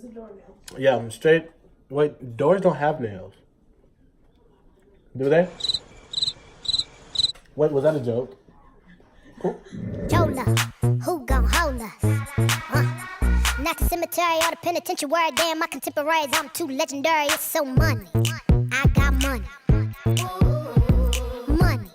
a doornail. Yeah, I'm straight. Wait, doors don't have nails. Do they? Wait, was that a joke? Yola, who gon' hold us? Not the cemetery or the penitentiary. Damn, my contemporaries, I'm too legendary. It's so money. I got money. Money.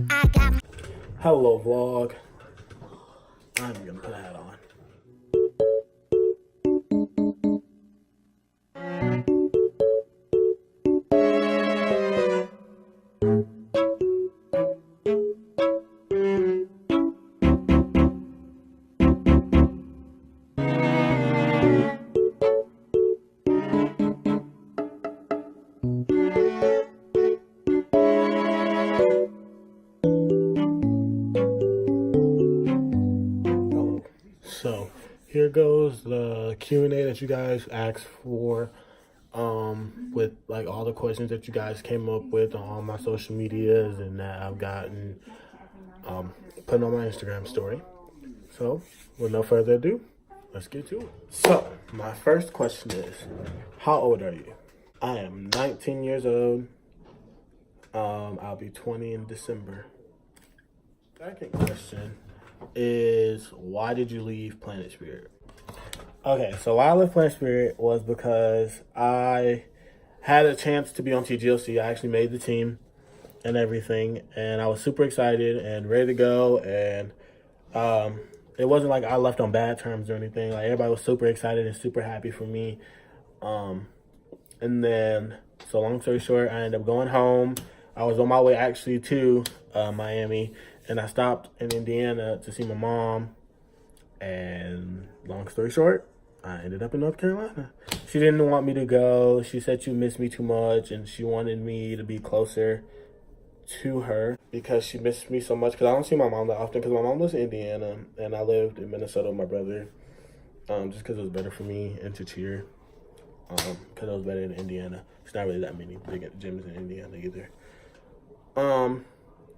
I got. Hello, vlog. I'm gonna put a hat on. So here goes the Q&A that you guys asked for, with like all the questions that you guys came up with on all my social medias and that I've gotten put on my Instagram story. So with no further ado, let's get to it. So my first question is, how old are you? I am 19 years old. I'll be 20 in December. Second question is, why did you leave Planet Spirit? Okay, so why I left Planet Spirit was because I had a chance to be on TGLC. I actually made the team and everything, and I was super excited and ready to go. And it wasn't like I left on bad terms or anything. Like, everybody was super excited and super happy for me. And then, so long story short, I ended up going home. I was on my way actually to Miami, and I stopped in Indiana to see my mom. And long story short, I ended up in North Carolina. She didn't want me to go. She said she missed me too much, and she wanted me to be closer to her because she missed me so much. Because I don't see my mom that often, because my mom lives in Indiana, and I lived in Minnesota with my brother, just because it was better for me and to cheer, because it was better in Indiana. It's not really that many big gyms in Indiana either.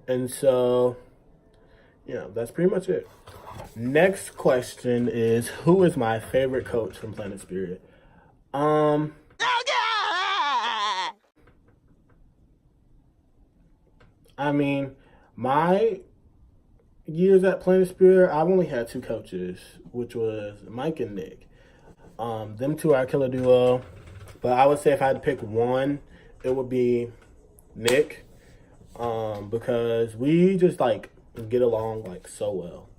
And so, yeah, that's pretty much it. Next question is, who is my favorite coach from Planet Spirit? I mean, my years at Planet Spirit, I've only had two coaches, which was Mike and Nick. Them two are a killer duo, but I would say if I had to pick one, it would be Nick, because we just like get along like so well.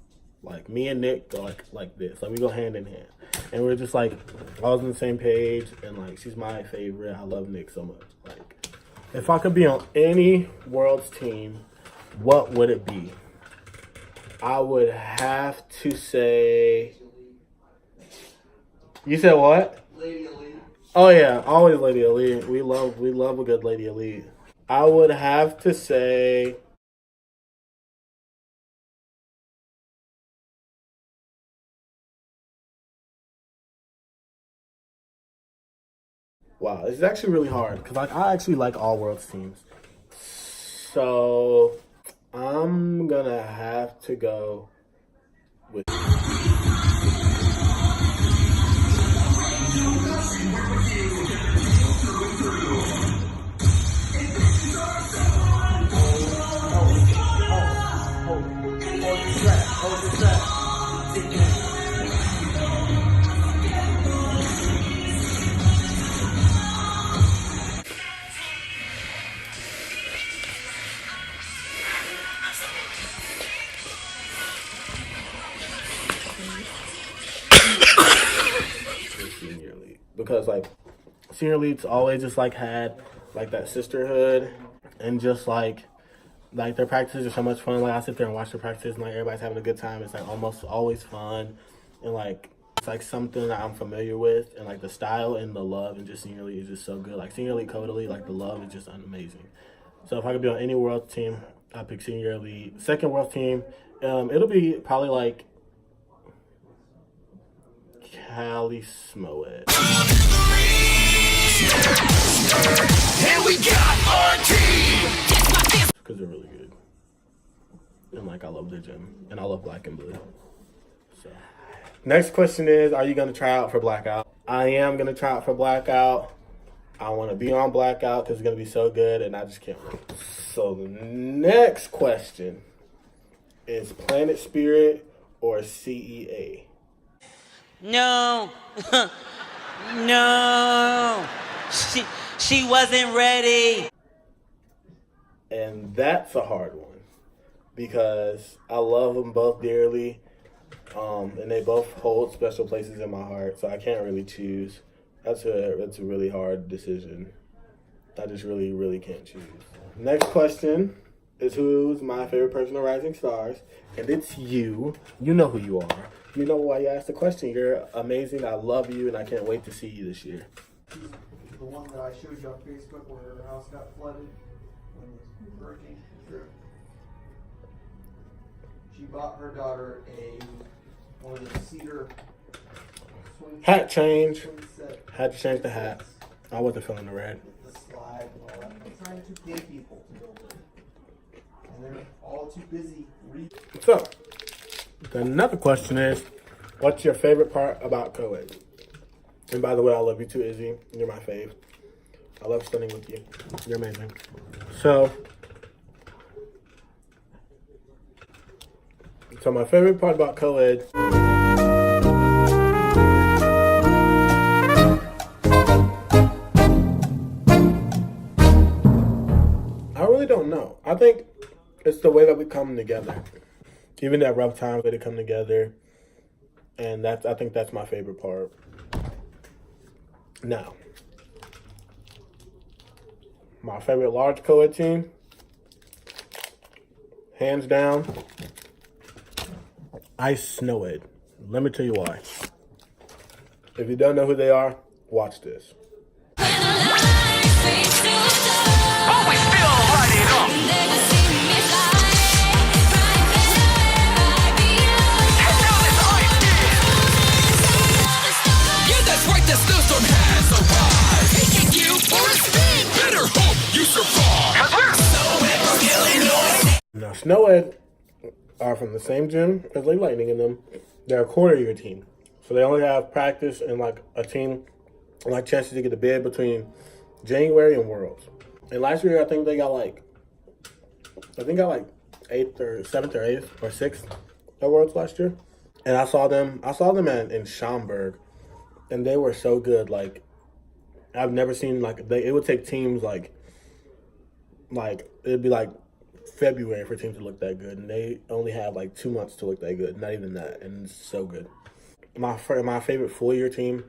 Like, me and Nick go like this. Like, we go hand in hand. And we're just like always on the same page, and like, she's my favorite. I love Nick so much. Like, if I could be on any world's team, what would it be? I would have to say, you said what? Lady Elite. Oh yeah, always Lady Elite. We love a good Lady Elite. I would have to say, wow, this is actually really hard because like, I actually like all world's teams. So I'm gonna have to go with Senior League, because like Senior League's always just like had like that sisterhood, and just like their practices are so much fun. Like, I sit there and watch the practices, and like, everybody's having a good time. It's like almost always fun, and like, it's like something that I'm familiar with, and like the style and the love and just Senior League is just so good. Like, Senior League, Coda League, like the love is just amazing. So if I could be on any world team, I'd pick Senior League. Second world team, it'll be probably like Cali Smoet. And we got our team! Because they're really good. And like, I love their gym. And I love black and blue. So next question is, are you gonna try out for Blackout? I am gonna try out for Blackout. I want to be on Blackout because it's gonna be so good, and I just can't wait. So the next question is Planet Spirit or CEA? No. No. She wasn't ready. And that's a hard one because I love them both dearly, and they both hold special places in my heart. So I can't really choose. That's a really hard decision. I just really can't choose. Next question is who's my favorite person on Rising Stars, and it's you. You know who you are. You know why you asked the question. You're amazing. I love you, and I can't wait to see you this year. The one that I showed you on Facebook where her house got flooded when the hurricane came through. She bought her daughter one of the cedar swing Hat change. swing set. Had to change the hat. I wasn't feeling the red. With the slide and all that. I'm trying to pay people to build it. And they're all too busy So, another question is, what's your favorite part about co-ed? And by the way, I love you too, Izzy. You're my fave. I love studying with you. You're amazing. So my favorite part about co-ed I really don't know. I think it's the way that we come together. Even at rough times, they come together. And I think that's my favorite part. Now, my favorite large co-ed team, hands down, Ice Snow Ed. Let me tell you why. If you don't know who they are, watch this. Now, Snow Ed are from the same gym as Lady Lightning in them. They're a quarter year team. So they only have practice and like a team, like chances to get a bid between January and Worlds. And last year, I think they got like 8th or 7th or 8th or 6th at Worlds last year. And I saw them in Schaumburg, and they were so good. Like, I've never seen, like, it would take teams like it'd be like February for teams to look that good, and they only have like 2 months to look that good, not even that, and it's so good. My favorite full year team,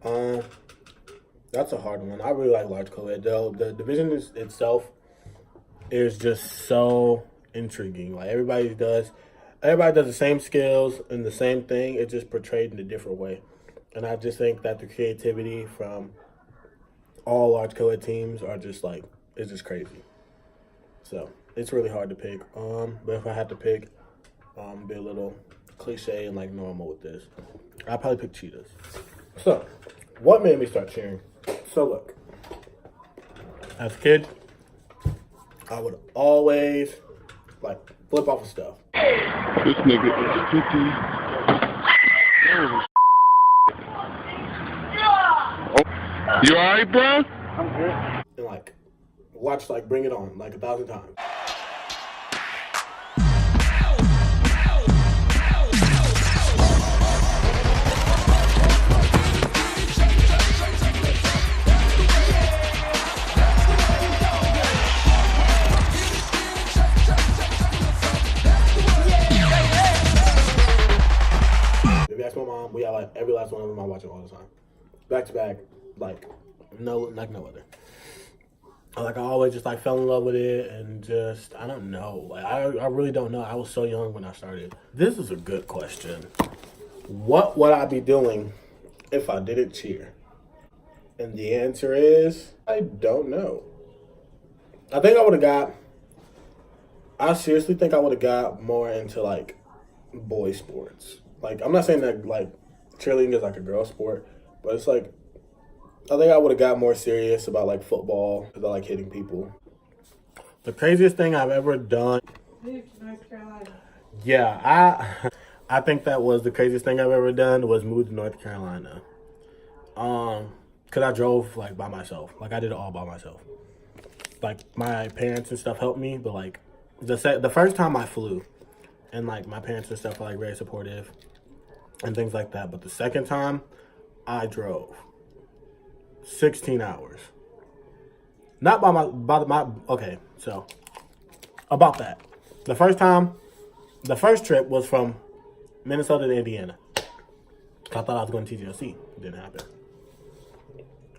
that's a hard one. I really like large co-ed though. The division itself is just so intriguing. Like everybody does the same skills and the same thing. It's just portrayed in a different way, and I just think that the creativity from all large co-ed teams are just like, it's just crazy. So it's really hard to pick. But if I had to pick, be a little cliche and like normal with this, I'd probably pick Cheetahs. So, what made me start cheering? So look, as a kid, I would always like flip off of stuff. This nigga is 50. You alright, bro? I'm good. And like, watch like Bring It On like 1,000 times. If you ask my mom, we have like every last one of them I watch it all the time. Back to back, like no other. Like I always just like fell in love with it, and just I don't know. Like I really don't know. I was so young when I started. This is a good question. What would I be doing if I didn't cheer? And the answer is I don't know. I seriously think I would have got more into like boy sports. Like I'm not saying that like cheerleading is like a girl sport, but it's like I think I would have got more serious about like football because I like hitting people. The craziest thing I've ever done. Moved to North Carolina. Yeah, I think that was the craziest thing I've ever done was move to North Carolina. Cause I drove like by myself. Like I did it all by myself. Like my parents and stuff helped me, but like the first time I flew, and like my parents and stuff were like very supportive and things like that. But the second time, I drove 16 hours. Not by my okay, so about that. The first trip was from Minnesota to Indiana. I thought I was going to TGLC. It didn't happen.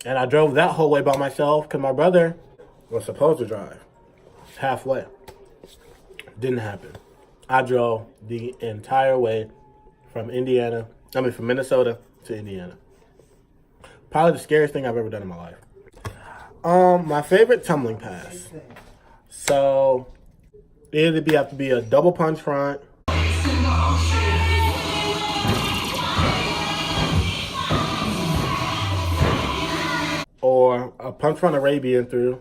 And I drove that whole way by myself because my brother was supposed to drive halfway. Didn't happen. I drove the entire way from Minnesota to Indiana. Probably the scariest thing I've ever done in my life. My favorite tumbling pass. So it'd have to be a double punch front. Or a punch front Arabian through.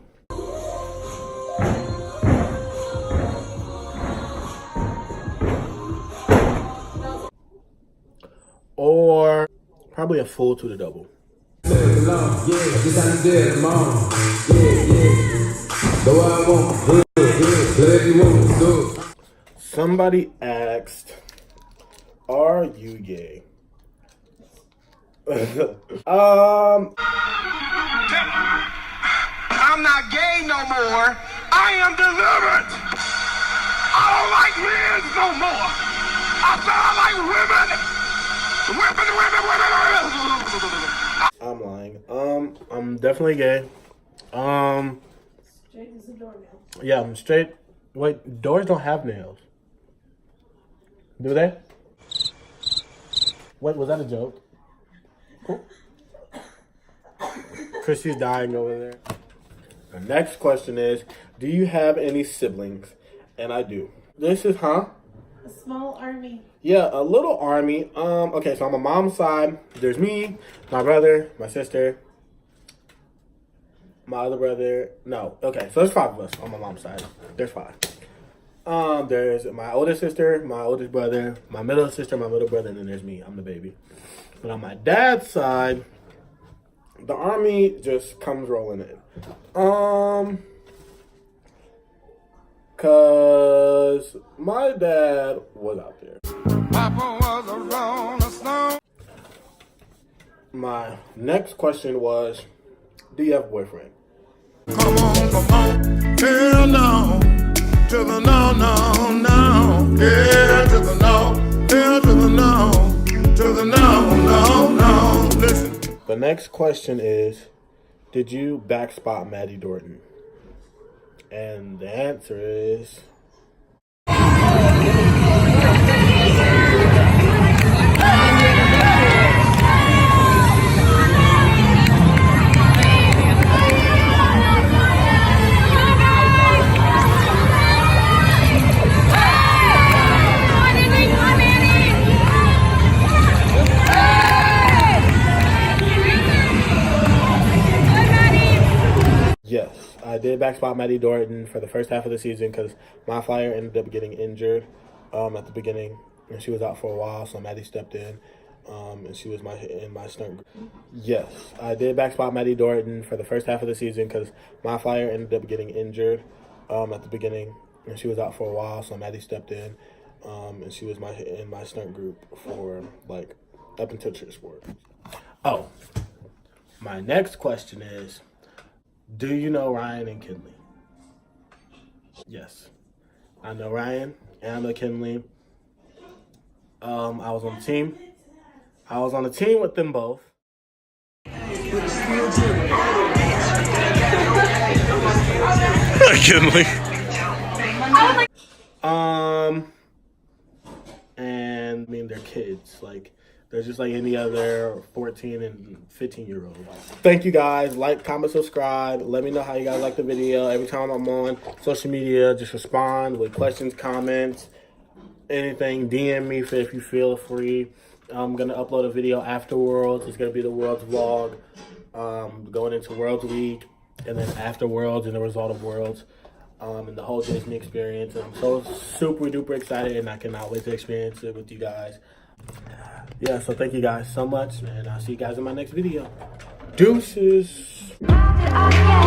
Or probably a full to the double. Somebody asked, are you gay? I'm not gay no more. I am delivered. I don't like men no more. I said I like women. I'm lying. I'm definitely gay. Straight as a doornail. Yeah, I'm straight. Wait, doors don't have nails. Do they? Wait, was that a joke? Chrissy's dying over there. The next question is, do you have any siblings? And I do. This is, A small army. Yeah, a little army. Okay, so on my mom's side, there's me, my brother, my sister, my other brother. No, okay, so there's 5 of us on my mom's side. There's 5. There's my older sister, my oldest brother, my middle sister, my middle brother, and then there's me. I'm the baby. But on my dad's side, the army just comes rolling in. Cause my dad was out there. Papa was a rolling stone. My next question was, do you have a boyfriend? Come on. Hell no. To the no, no, no. Yeah, to the no. Hell to the no. To the no, no, no. Listen. The next question is, did you backspot Maddie Dorton? And the answer is... Yes, I did backspot Maddie Dorton for the first half of the season because my flyer ended up getting injured at the beginning, and she was out for a while, so Maddie stepped in, and she was in my stunt group. Yes, I did backspot Maddie Dorton for the first half of the season because my flyer ended up getting injured at the beginning, and she was out for a while, so Maddie stepped in, and she was in my stunt group for like up until church sport. Oh, my next question is, do you know Ryan and Kinley? Yes. I know Ryan and I know Kinley. I was on the team. I was on the team with them both. Kinley. And I mean, they're kids. Like, they're just like any other 14 and 15-year-old. Thank you guys. Like, comment, subscribe. Let me know how you guys like the video. Every time I'm on social media, just respond with questions, comments, anything. DM me if you feel free. I'm going to upload a video after Worlds. It's going to be the Worlds vlog. Going into Worlds Week. And then after Worlds and the result of Worlds. And the whole Disney experience. And I'm so super duper excited, and I cannot wait to experience it with you guys. Yeah, so thank you guys so much, and I'll see you guys in my next video. Deuces. Oh, yeah.